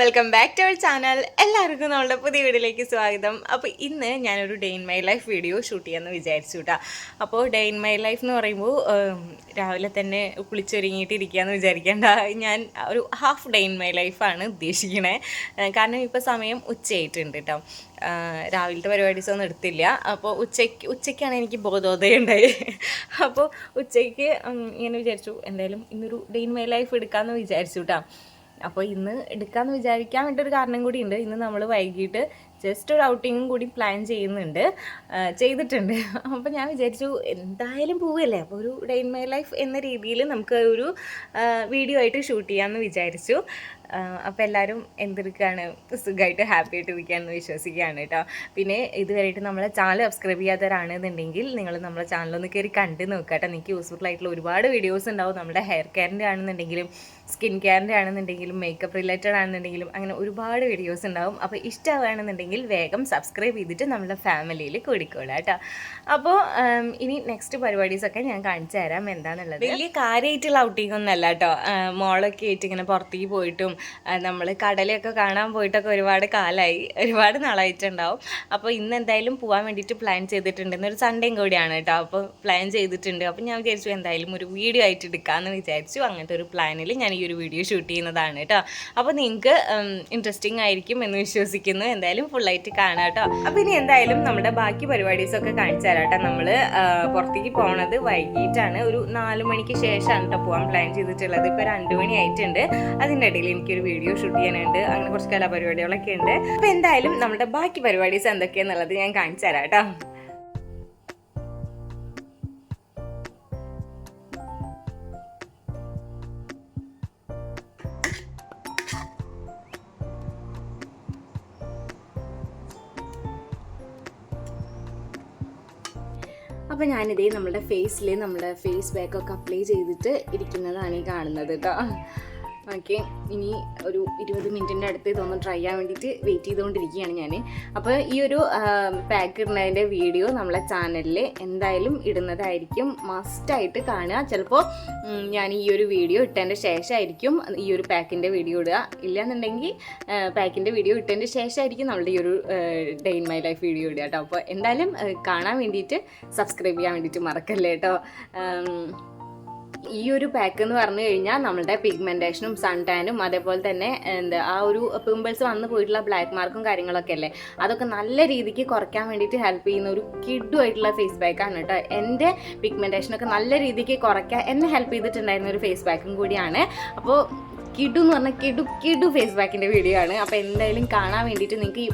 Welcome back to our channel. എല്ലാവർക്കും നമ്മളുടെ പുതിയ വീഡിയോയിലേക്ക് സ്വാഗതം. അപ്പോൾ ഇന്ന് ഞാനൊരു day in my life video shoot ചെയ്യാമെന്ന് വിചാരിച്ചു കേട്ടോ. അപ്പോൾ ഡേ ഇൻ മൈ ലൈഫ് എന്ന് പറയുമ്പോൾ രാവിലെ തന്നെ കുളിച്ചൊരുങ്ങിയിട്ട് ഇരിക്കുകയെന്ന് വിചാരിക്കേണ്ട. ഞാൻ ഒരു ഹാഫ് ഡേ ഇൻ മൈ ലൈഫാണ് ഉദ്ദേശിക്കണേ. കാരണം ഇപ്പോൾ സമയം ഉച്ചയായിട്ടുണ്ട് കേട്ടോ. രാവിലത്തെ പരിപാടീസ് ഒന്നും എടുത്തില്ല. അപ്പോൾ ഉച്ചയ്ക്കാണ് എനിക്ക് ബോധോദയം ഉണ്ടായി. അപ്പോൾ ഉച്ചയ്ക്ക് ഇങ്ങനെ വിചാരിച്ചു എന്തായാലും ഇന്നൊരു ഡേ ഇൻ മൈ ലൈഫ് എടുക്കാമെന്ന് വിചാരിച്ചു കേട്ടോ. അപ്പോൾ ഇന്ന് എടുക്കാമെന്ന് വിചാരിക്കാൻ വേണ്ടി ഒരു കാരണം കൂടി ഉണ്ട്. ഇന്ന് നമ്മൾ വൈകിട്ട് ജസ്റ്റ് ഒരു ഔട്ടിങ്ങും കൂടി പ്ലാൻ ചെയ്തിട്ടുണ്ട്. അപ്പോൾ ഞാൻ വിചാരിച്ചു എന്തായാലും പോവുകയല്ലേ, അപ്പോൾ ഒരു ഡേ ഇൻ മൈ ലൈഫ് എന്ന രീതിയിൽ നമുക്ക് ഒരു വീഡിയോ ആയിട്ട് ഷൂട്ട് ചെയ്യാമെന്ന് വിചാരിച്ചു. അപ്പോൾ എല്ലാവരും എന്തെടുക്കുകയാണ്, സുഖമായിട്ട് ഹാപ്പി ആയിട്ട് ഇരിക്കുകയാണെന്ന് വിശ്വസിക്കുകയാണ് കേട്ടോ. പിന്നെ ഇതുവരെയായിട്ട് നമ്മളെ ചാനൽ സബ്സ്ക്രൈബ് ചെയ്യാത്തവരാണെന്നുണ്ടെങ്കിൽ നിങ്ങൾ നമ്മളെ ചാനലൊന്ന് കയറി കണ്ട് നോക്കുക കേട്ടോ. നിങ്ങൾക്ക് യൂസ്ഫുൾ ആയിട്ടുള്ള ഒരുപാട് വീഡിയോസ് ഉണ്ടാവും. നമ്മുടെ ഹെയർ കെയറിൻ്റെ ആണെന്നുണ്ടെങ്കിലും സ്കിൻ കെയറിൻ്റെ ആണെന്നുണ്ടെങ്കിലും മേക്കപ്പ് റിലേറ്റഡ് ആണെന്നുണ്ടെങ്കിലും അങ്ങനെ ഒരുപാട് വീഡിയോസ് ഉണ്ടാവും. അപ്പോൾ ഇഷ്ടമാണെന്നുണ്ടെങ്കിൽ വേഗം സബ്സ്ക്രൈബ് ചെയ്തിട്ട് നമ്മുടെ ഫാമിലിയിൽ കൂടിക്കോളാം കേട്ടോ. അപ്പോൾ ഇനി നെക്സ്റ്റ് പരിപാടീസൊക്കെ ഞാൻ കാണിച്ചു തരാം എന്താണെന്നുള്ളത്. വലിയ കാര്യമായിട്ടുള്ള ഔട്ടിംഗ് ഒന്നല്ല കേട്ടോ. മോളൊക്കെ ആയിട്ട് ഇങ്ങനെ പുറത്തേക്ക് പോയിട്ടും നമ്മൾ കടലൊക്കെ കാണാൻ പോയിട്ടൊക്കെ ഒരുപാട് നാളായിട്ടുണ്ടാവും. അപ്പോൾ ഇന്ന് എന്തായാലും പോകാൻ വേണ്ടിയിട്ട് പ്ലാൻ ചെയ്തിട്ടുണ്ട്. ഇന്നൊരു സൺഡേയും കൂടിയാണ് കേട്ടോ. അപ്പോൾ പ്ലാൻ ചെയ്തിട്ടുണ്ട്. അപ്പോൾ ഞാൻ വിചാരിച്ചു എന്തായാലും ഒരു വീഡിയോ ആയിട്ട് എടുക്കാമെന്ന് വിചാരിച്ചു. അങ്ങനത്തെ ഒരു പ്ലാനിൽ ഞാൻ ഈ ഒരു വീഡിയോ ഷൂട്ട് ചെയ്യുന്നതാണ് കേട്ടോ. അപ്പോൾ നിങ്ങൾക്ക് ഇൻട്രസ്റ്റിംഗ് ആയിരിക്കും എന്ന് വിശ്വസിക്കുന്നു. എന്തായാലും ഫുള്ളായിട്ട് കാണാം കേട്ടോ. അപ്പോൾ ഇനി എന്തായാലും നമ്മുടെ ബാക്കി പരിപാടീസൊക്കെ കാണിച്ചു തരാം കേട്ടോ. നമ്മൾ പുറത്തേക്ക് പോണത് വൈകിട്ടാണ്. ഒരു 4 മണിക്ക് ശേഷമാണ് കേട്ടോ പോകാൻ പ്ലാൻ ചെയ്തിട്ടുള്ളത്. ഇപ്പോൾ 2 മണി ആയിട്ടുണ്ട്. അതിൻ്റെ ഇടയിൽ എനിക്കൊരു വീഡിയോ ഷൂട്ട് ചെയ്യാനുണ്ട്. അങ്ങനെ കുറച്ച് കലാപരിപാടികളൊക്കെ ഉണ്ട്. അപ്പോൾ എന്തായാലും നമ്മുടെ ബാക്കി പരിപാടീസ് എന്തൊക്കെയാണെന്നുള്ളത് ഞാൻ കാണിച്ചു തരാം കേട്ടോ. അപ്പോൾ ഞാനിതേ നമ്മുടെ ഫേസിൽ നമ്മുടെ ഫേസ് പാക്കൊക്കെ അപ്ലൈ ചെയ്തിട്ട് ഇരിക്കുന്നതാണ് ഈ കാണുന്നത് കേട്ടോ. ഓക്കെ, ഇനി ഒരു 20 മിനിറ്റിൻ്റെ അടുത്ത് ഇതൊന്ന് ട്രൈ ചെയ്യാൻ വേണ്ടിയിട്ട് വെയിറ്റ് ചെയ്തുകൊണ്ടിരിക്കുകയാണ് ഞാൻ. അപ്പോൾ ഈ ഒരു പാക്ക് ഇടുന്നതിൻ്റെ വീഡിയോ നമ്മളെ ചാനലിൽ എന്തായാലും ഇടുന്നതായിരിക്കും. മസ്റ്റായിട്ട് കാണുക. ചിലപ്പോൾ ഞാൻ ഈ ഒരു വീഡിയോ ഇട്ടതിൻ്റെ ശേഷമായിരിക്കും ഈ ഒരു പാക്കിൻ്റെ വീഡിയോ ഇടുക. ഇല്ലയെന്നുണ്ടെങ്കിൽ പാക്കിൻ്റെ വീഡിയോ ഇട്ടതിൻ്റെ ശേഷമായിരിക്കും നമ്മളുടെ ഈ ഒരു day in my life video ഇടുക കേട്ടോ. അപ്പോൾ എന്തായാലും കാണാൻ വേണ്ടിയിട്ട് സബ്സ്ക്രൈബ് ചെയ്യാൻ വേണ്ടിയിട്ട് മറക്കല്ലേ കേട്ടോ. ഈ ഒരു പാക്ക് എന്ന് പറഞ്ഞു കഴിഞ്ഞാൽ നമ്മളുടെ പിഗ്മെൻറ്റേഷനും സൺ ടാനും അതേപോലെ തന്നെ ആ ഒരു പിമ്പിൾസ് വന്നു പോയിട്ടുള്ള ബ്ലാക്ക് മാർക്കും കാര്യങ്ങളൊക്കെ അല്ലേ, അതൊക്കെ നല്ല രീതിക്ക് കുറയ്ക്കാൻ വേണ്ടിയിട്ട് ഹെൽപ്പ് ചെയ്യുന്ന ഒരു കിഡുമായിട്ടുള്ള ഫേസ് പാക്കാണ് കേട്ടോ. എൻ്റെ പിഗ്മെൻറ്റേഷനൊക്കെ നല്ല രീതിക്ക് കുറയ്ക്കാൻ എന്നെ ഹെൽപ്പ് ചെയ്തിട്ടുണ്ടായിരുന്ന ഒരു ഫേസ് പാക്കും കൂടിയാണ്. അപ്പോൾ കിഡു എന്ന് പറഞ്ഞാൽ കിഡു ഫേസ് പാക്കിൻ്റെ വീഡിയോ ആണ്. അപ്പോൾ എന്തായാലും കാണാൻ വേണ്ടിയിട്ട് നിങ്ങൾക്ക്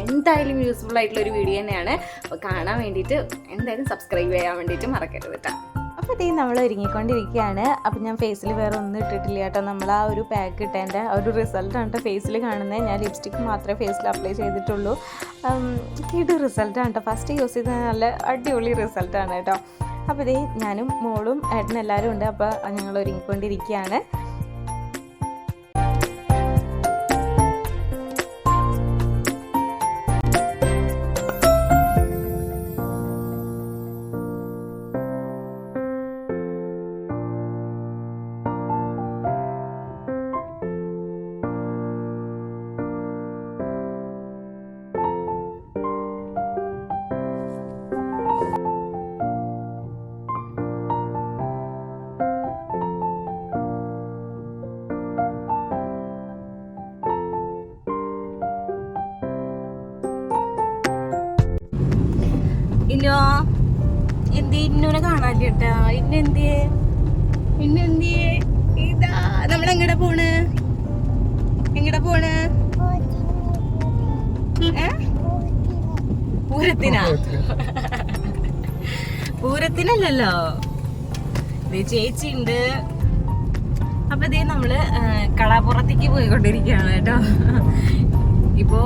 എന്തായാലും യൂസ്ഫുൾ ആയിട്ടുള്ള ഒരു വീഡിയോ തന്നെയാണ്. അപ്പോൾ കാണാൻ വേണ്ടിയിട്ട് എന്തായാലും സബ്സ്ക്രൈബ് ചെയ്യാൻ വേണ്ടിയിട്ട് മറക്കരുത് കേട്ടോ. അപ്പോൾ ഇതേ നമ്മൾ ഒരുങ്ങിക്കൊണ്ടിരിക്കുകയാണ്. അപ്പോൾ ഞാൻ ഫേസിൽ വേറെ ഒന്നും ഇട്ടിട്ടില്ല കേട്ടോ. നമ്മൾ ആ ഒരു പാക്ക് ഇട്ടതിൻ്റെ ഒരു റിസൾട്ടാണ് കേട്ടോ ഫേസിൽ കാണുന്നത്. ഞാൻ ലിപ്സ്റ്റിക്ക് മാത്രമേ ഫേസിൽ അപ്ലൈ ചെയ്തിട്ടുള്ളൂ. ഇത് റിസൾട്ടാണ് കേട്ടോ. ഫസ്റ്റ് യൂസ് ചെയ്ത നല്ല അടിപൊളി റിസൾട്ടാണ് കേട്ടോ. അപ്പോൾ ഇതേ ഞാനും മോളും ഏട്ടനും എല്ലാവരും ഉണ്ട്. അപ്പോൾ ഞങ്ങൾ ഒരുങ്ങിക്കൊണ്ടിരിക്കുകയാണ്. ഇന്നോ ഇന്നൂനെ കാണാൻ കേട്ടാ. ഇന്നെന്തിയേ ഇതാ നമ്മളെങ്ങടെ പോണ് പൂരത്തിനല്ലല്ലോ. ചേച്ചി ഉണ്ട്. അപ്പൊ ഇതേ നമ്മള് കളാപ്പുറത്തേക്ക് പോയിക്കൊണ്ടിരിക്കുകയാണ് കേട്ടോ. ഇപ്പോൾ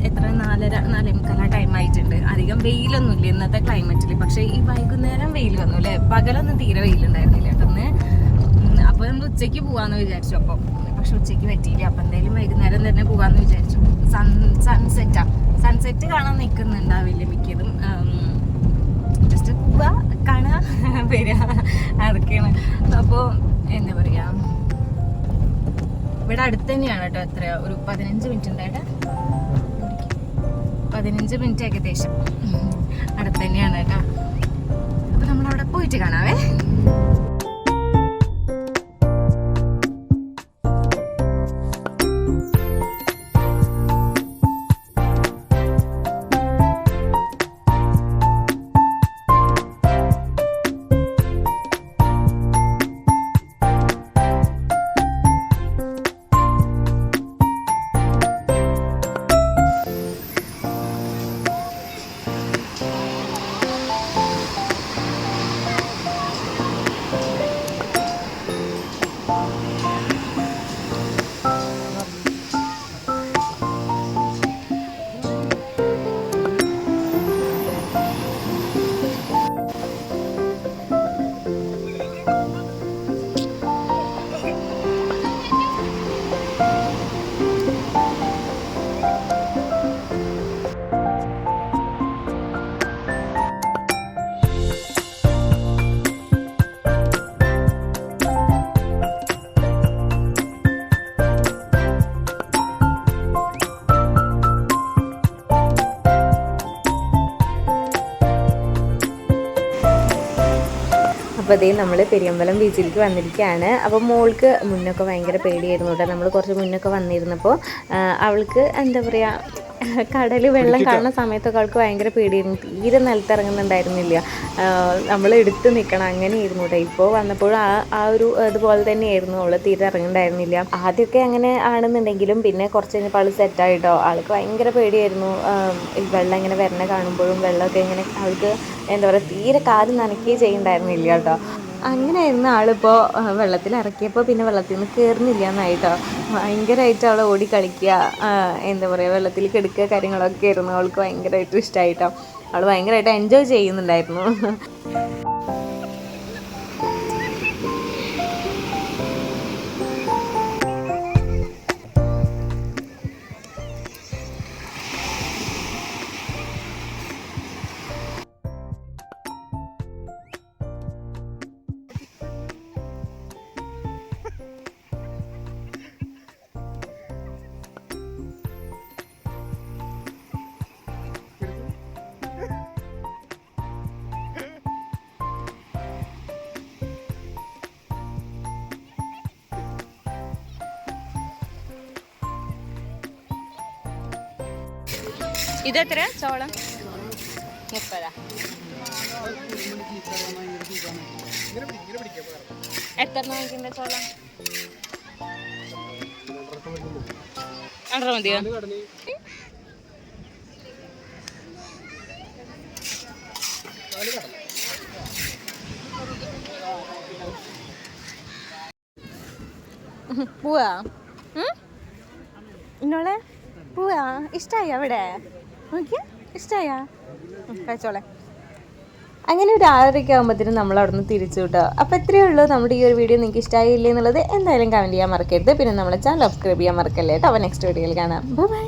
എത്ര 4:45 ടൈം ആയിട്ടുണ്ട്. അധികം വെയിലൊന്നുമില്ല ഇന്നത്തെ ക്ലൈമറ്റിൽ. പക്ഷേ ഈ വൈകുന്നേരം വെയിൽ വന്നു അല്ലേ. പകലൊന്നും തീരെ വെയിലുണ്ടായിരുന്നില്ല കേട്ടോ ഇന്ന്. അപ്പോൾ നമ്മൾ ഉച്ചയ്ക്ക് പോകാമെന്ന് വിചാരിച്ചു. അപ്പോൾ പക്ഷെ ഉച്ചയ്ക്ക് പറ്റിയില്ല. അപ്പോൾ എന്തായാലും വൈകുന്നേരം തന്നെ പോകാമെന്ന് വിചാരിച്ചു. സൺസെറ്റ് കാണാൻ നിൽക്കുന്നുണ്ടാവില്ല മിക്കതും. ജസ്റ്റ് പോവുക, കാണുക, വരിക, അതൊക്കെയാണ്. അപ്പോൾ എന്താ പറയുക, ഇവിടെ അടുത്ത് തന്നെയാണ് കേട്ടോ. എത്രയാ, ഒരു 15 മിനിറ്റ് ഉണ്ടായിട്ട് 15 മിനിറ്റ് ഏകദേശം അടുത്ത് തന്നെയാണ് കേട്ടോ. അപ്പൊ നമ്മളവിടെ പോയിട്ട് കാണാവേ. അപ്പോൾ അതേ നമ്മൾ പെരിയമ്പലം ബീച്ചിലേക്ക് വന്നിരിക്കുകയാണ്. അപ്പോൾ മോൾക്ക് മുന്നൊക്കെ ഭയങ്കര പേടിയായിരുന്നു കേട്ടോ. നമ്മൾ കുറച്ച് മുന്നൊക്കെ വന്നിരുന്നപ്പോൾ അവൾക്ക് എന്താ പറയുക, കടൽ വെള്ളം കാണുന്ന സമയത്തൊക്കെ അവൾക്ക് ഭയങ്കര പേടിയായിരുന്നു. തീരെ നിലത്തിറങ്ങുന്നുണ്ടായിരുന്നില്ല. നമ്മൾ എടുത്ത് നിൽക്കണം അങ്ങനെയായിരുന്നു കേട്ടോ. ഇപ്പോൾ വന്നപ്പോഴും ആ ഒരു അതുപോലെ തന്നെയായിരുന്നു. അവൾ തീരെ ഇറങ്ങുന്നുണ്ടായിരുന്നില്ല. ആദ്യമൊക്കെ അങ്ങനെ ആണെന്നുണ്ടെങ്കിലും പിന്നെ കുറച്ച് കഴിഞ്ഞപ്പോൾ ആൾ സെറ്റായിട്ടോ. ആൾക്ക് ഭയങ്കര പേടിയായിരുന്നു. വെള്ളം ഇങ്ങനെ വരണ കാണുമ്പോഴും വെള്ളമൊക്കെ ഇങ്ങനെ അവൾക്ക് എന്താ പറയുക, തീരെ കാല് നനയ്ക്കുകയും ചെയ്യുന്നുണ്ടായിരുന്നില്ല കേട്ടോ. അങ്ങനെയായിരുന്നു ആളിപ്പോൾ വെള്ളത്തിൽ ഇറക്കിയപ്പോൾ പിന്നെ വെള്ളത്തിൽ നിന്ന് കയറുന്നില്ല എന്നായിട്ടോ. ഭയങ്കരമായിട്ട് അവൾ ഓടി കളിക്കുക, എന്താ പറയുക, വെള്ളത്തിൽ കിടക്കുക കാര്യങ്ങളൊക്കെ ആയിരുന്നു. അവൾക്ക് ഭയങ്കരമായിട്ടും ഇഷ്ടമായിട്ടോ. അവൾ ഭയങ്കരമായിട്ട് എൻജോയ് ചെയ്യുന്നുണ്ടായിരുന്നു. ഇതെത്ര ചോളം? 30. എത്ര വാങ്ങിക്കുന്ന ചോളം? 2 മതിയോ? പോവാ ഇന്നോളെ പോവാ. ഇഷ്ടായി അവിടെ നോക്കിയാ? ഇഷ്ടായ കഴിച്ചോളെ. അങ്ങനെ ഒരു 6:30 ആകുമ്പോഴത്തേനും നമ്മൾ അവിടെ നിന്ന് തിരിച്ചു കേട്ടോ. അപ്പോൾ ഇത്രയേ ഉള്ളൂ. നമ്മുടെ ഈ ഒരു വീഡിയോ നിങ്ങൾക്ക് ഇഷ്ടമായില്ലേ എന്നുള്ളത് എന്തായാലും കമൻറ്റ് ചെയ്യാൻ മറക്കരുത്. പിന്നെ നമ്മളെ ചാനൽ സബ്സ്ക്രൈബ് ചെയ്യാൻ മറക്കല്ലേ കേട്ടോ. അപ്പോൾ നെക്സ്റ്റ് വീഡിയോയിൽ കാണാം. ബൈ.